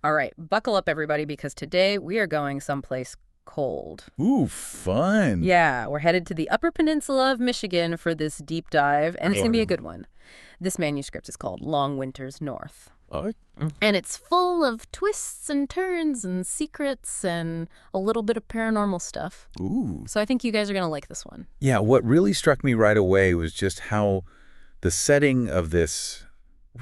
All right, buckle up, everybody, because today we are going someplace cold. Ooh, fun. Yeah, we're headed to the Upper Peninsula of Michigan for this deep dive, and it's going to be a good one. This manuscript is called Long Winters North. Oh, And it's full of twists and turns and secrets and a little bit of paranormal stuff. ooh. So I think you guys are going to like this one. Yeah, what really struck me right away was just how the setting of this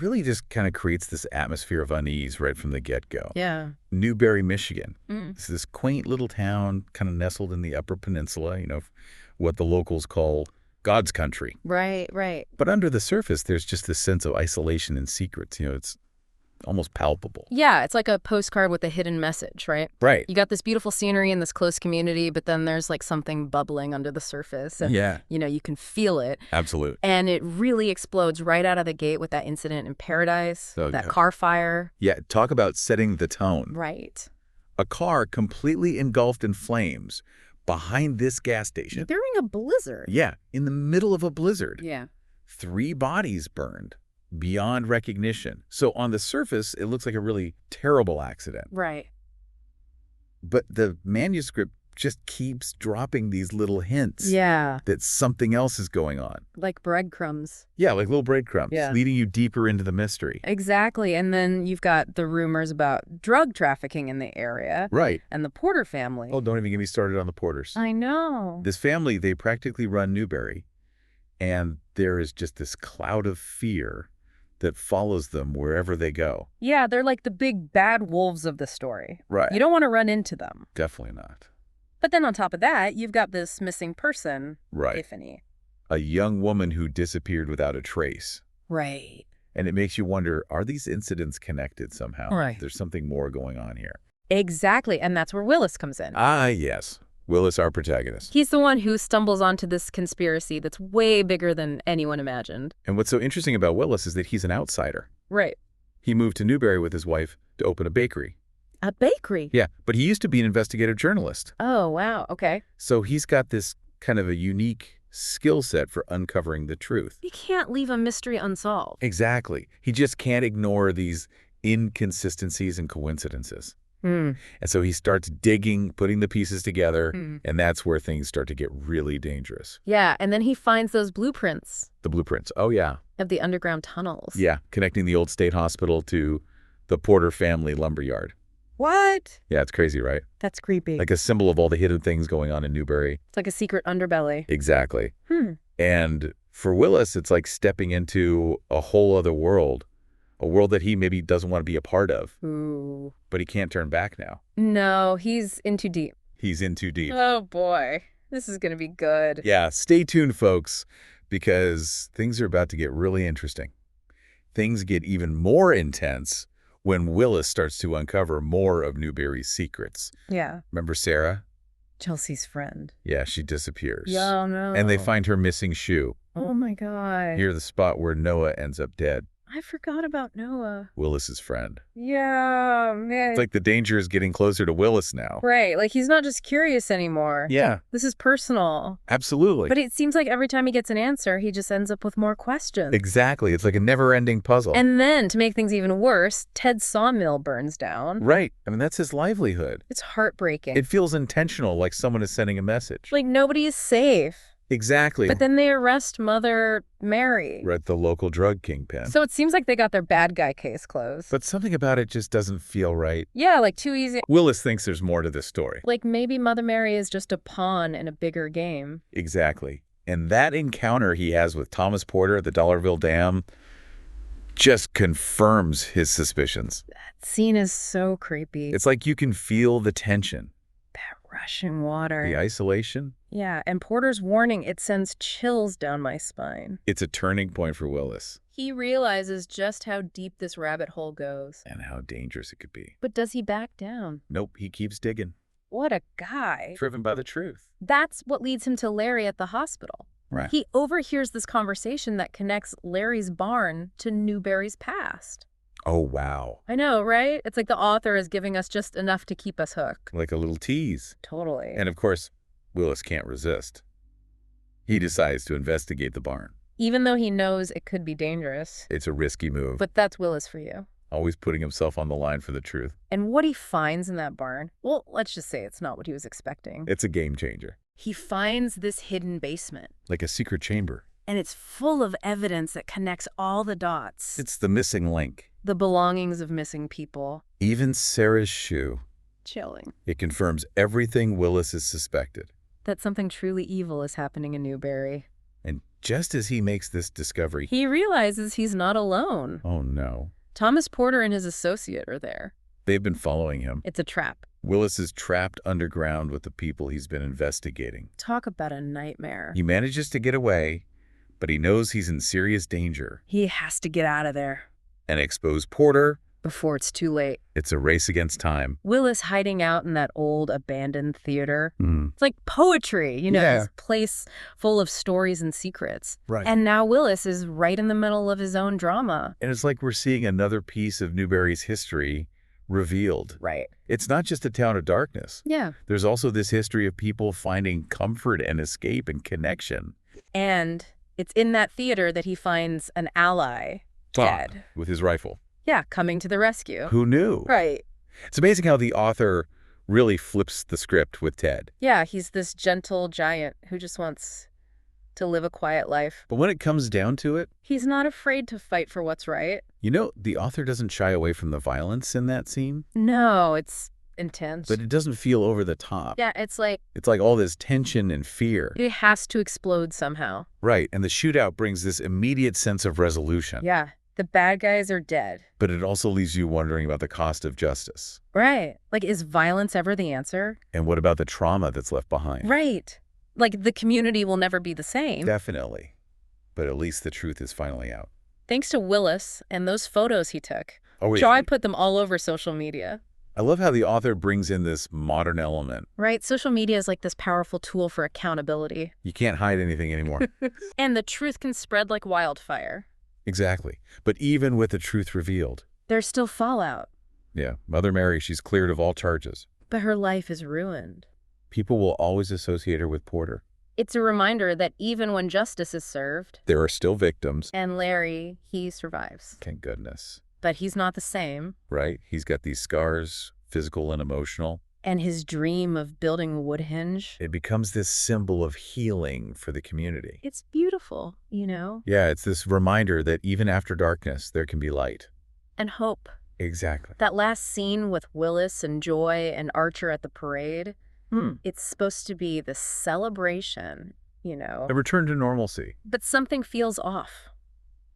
really just kind of creates this atmosphere of unease right from the get-go. Yeah. Newberry, Michigan. Mm. It's this quaint little town kind of nestled in the Upper Peninsula, what the locals call God's country. Right, right. But under the surface, there's just this sense of isolation and secrets. It's almost palpable. Yeah, it's like a postcard with a hidden message, right? Right. You got this beautiful scenery and this close community, but then there's like something bubbling under the surface. And, Yeah. you can feel it. Absolute. And it really explodes right out of the gate with that incident in Paradise, Oh, that yeah. car fire. Yeah, talk about setting the tone. Right. A car completely engulfed in flames behind this gas station. During a blizzard. Yeah, in the middle of a blizzard. Yeah. 3 bodies burned beyond recognition. So on the surface, it looks like a really terrible accident. Right. But the manuscript just keeps dropping these little hints Yeah. that something else is going on. Like breadcrumbs. Yeah, like little breadcrumbs, Yeah. leading you deeper into the mystery. Exactly. And then you've got the rumors about drug trafficking in the area Right. and the Porter family. Oh, don't even get me started on the Porters. I know. This family, they practically run Newberry, and there is just this cloud of fear that follows them wherever they go. Yeah, they're like the big bad wolves of the story. Right. You don't want to run into them. Definitely not. But then on top of that, you've got this missing person Right. epiphany. A young woman who disappeared without a trace. Right. And it makes you wonder, are these incidents connected somehow? Right. There's something more going on here. Exactly. And that's where Willis comes in. Ah, yes. Willis, our protagonist. He's the one who stumbles onto this conspiracy that's way bigger than anyone imagined. And what's so interesting about Willis is that he's an outsider. Right. He moved to Newberry with his wife to open a bakery. A bakery? Yeah, but he used to be an investigative journalist. Oh, wow. Okay. So he's got this kind of a unique skill set for uncovering the truth. You can't leave a mystery unsolved. Exactly. He just can't ignore these inconsistencies and coincidences. Hmm. And so he starts digging, putting the pieces together, Hmm. and that's where things start to get really dangerous. Yeah, and then he finds those blueprints The blueprints. Oh, yeah. of the underground tunnels. Yeah, connecting the old state hospital to the Porter family lumberyard. What? Yeah, it's crazy, right? That's creepy. Like a symbol of all the hidden things going on in Newberry. It's like a secret underbelly. Exactly. Hmm. And for Willis, it's like stepping into a whole other world, a world that he maybe doesn't want to be a part of, Ooh. but he can't turn back now. No, he's in too deep. He's in too deep. Oh, boy. This is going to be good. Yeah, stay tuned, folks, because things are about to get really interesting. Things get even more intense when Willis starts to uncover more of Newberry's secrets. Yeah. Remember Sarah? Chelsea's friend. Yeah, she disappears. Yeah, no. And they find her missing shoe Oh, my God. near the spot where Noah ends up dead, I forgot about Noah. Willis's friend. Yeah, man. It's like the danger is getting closer to Willis now. Right. Like, he's not just curious anymore. Yeah, This is personal. absolutely. But it seems like every time he gets an answer, he just ends up with more questions. Exactly. It's like a never-ending puzzle. And then, to make things even worse, Ted's sawmill burns down. Right. I mean, that's his livelihood. It's heartbreaking. It feels intentional, like someone is sending a message. Like, nobody is safe. Exactly. But then they arrest Mother Mary. We're at the local drug kingpin. So it seems like they got their bad guy case closed. But something about it just doesn't feel right. Yeah, like too easy. Willis thinks there's more to this story. Like maybe Mother Mary is just a pawn in a bigger game. Exactly. And that encounter he has with Thomas Porter at the Dollarville Dam just confirms his suspicions. That scene is so creepy. It's like you can feel the tension, that rushing water. the isolation. Yeah, and Porter's warning, it sends chills down my spine. It's a turning point for Willis He realizes just how deep this rabbit hole goes. and how dangerous it could be. But does he back down? Nope, he keeps digging, What a guy. driven by the truth. That's what leads him to Larry at the hospital. Right. He overhears this conversation that connects Larry's barn to Newberry's past. Oh, wow. I know, right? It's like the author is giving us just enough to keep us hooked. Like a little tease. Totally. And of course, Willis can't resist. He decides to investigate the barn. Even though he knows it could be dangerous. It's a risky move. But that's Willis for you. always putting himself on the line for the truth. And what he finds in that barn, well, let's just say it's not what he was expecting. It's a game changer. He finds this hidden basement. Like a secret chamber. And it's full of evidence that connects all the dots. It's the missing link. The belongings of missing people. Even Sarah's shoe. Chilling. It confirms everything Willis has suspected. That something truly evil is happening in Newberry. And just as he makes this discovery, he realizes he's not alone. Oh no. Thomas Porter and his associate are there. They've been following him. It's a trap. Willis is trapped underground with the people he's been investigating. Talk about a nightmare. He manages to get away, but he knows he's in serious danger. He has to get out of there. And expose Porter before it's too late. It's a race against time. Willis hiding out in that old abandoned theater. It's like poetry, you know, this place full of stories and secrets. Right. And now Willis is right in the middle of his own drama. And it's like we're seeing another piece of Newberry's history revealed. Right. It's not just a town of darkness. Yeah. There's also this history of people finding comfort and escape and connection. And it's in that theater that he finds an ally, Ted. With his rifle. Yeah, coming to the rescue. Who knew? Right. It's amazing how the author really flips the script with Ted. Yeah, he's this gentle giant who just wants to live a quiet life. But when it comes down to it, he's not afraid to fight for what's right. You know, the author doesn't shy away from the violence in that scene. No, it's intense. But it doesn't feel over the top. Yeah, it's like all this tension and fear. It has to explode somehow. Right, and the shootout brings this immediate sense of resolution. Yeah, the bad guys are dead. But it also leaves you wondering about the cost of justice. Right. Like, is violence ever the answer? And what about the trauma that's left behind? Right. Like, the community will never be the same. Definitely. But at least the truth is finally out. Thanks to Willis and those photos he took. Oh, wait. Joy put them all over social media. I love how the author brings in this modern element. Right. Social media is like this powerful tool for accountability. You can't hide anything anymore. And the truth can spread like wildfire. Exactly. But even with the truth revealed, there's still fallout. Yeah. Mother Mary, she's cleared of all charges. But her life is ruined. People will always associate her with Porter. It's a reminder that even when justice is served, there are still victims. And Larry, he survives. Thank goodness. But he's not the same. Right? He's got these scars, physical and emotional. And his dream of building a wood hinge. It becomes this symbol of healing for the community. It's beautiful, you know? Yeah, it's this reminder that even after darkness, there can be light. And hope. Exactly. That last scene with Willis and Joy and Archer at the parade, it's supposed to be the celebration, you know? A return to normalcy. But something feels off.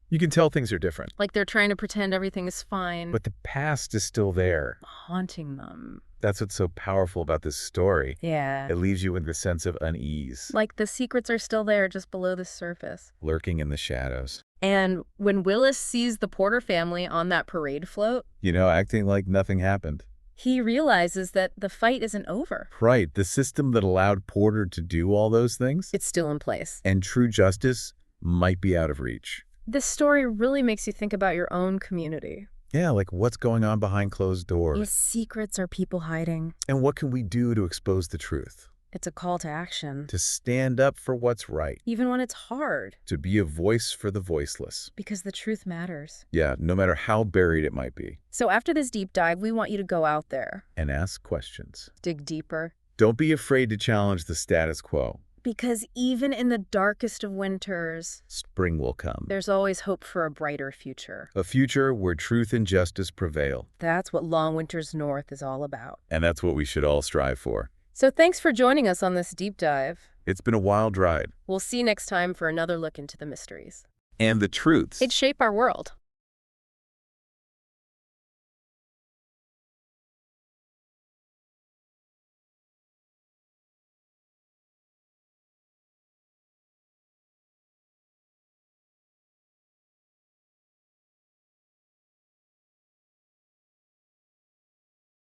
You can tell things are different. Like they're trying to pretend everything is fine. But the past is still there. Haunting them. That's what's so powerful about this story. Yeah. It leaves you with a sense of unease. Like the secrets are still there just below the surface. Lurking in the shadows. And when Willis sees the Porter family on that parade float, you know, acting like nothing happened, he realizes that the fight isn't over. Right. The system that allowed Porter to do all those things, it's still in place. And true justice might be out of reach. This story really makes you think about your own community. Yeah, like what's going on behind closed doors? What secrets are people hiding? And what can we do to expose the truth? It's a call to action. To stand up for what's right. Even when it's hard. To be a voice for the voiceless. Because the truth matters. Yeah, no matter how buried it might be. So after this deep dive, we want you to go out there. And ask questions. Dig deeper. Don't be afraid to challenge the status quo. Because even in the darkest of winters, spring will come. There's always hope for a brighter future. A future where truth and justice prevail. That's what Long Winter's North is all about. And that's what we should all strive for. So thanks for joining us on this deep dive. It's been a wild ride. We'll see you next time for another look into the mysteries. And the truths. It shape our world.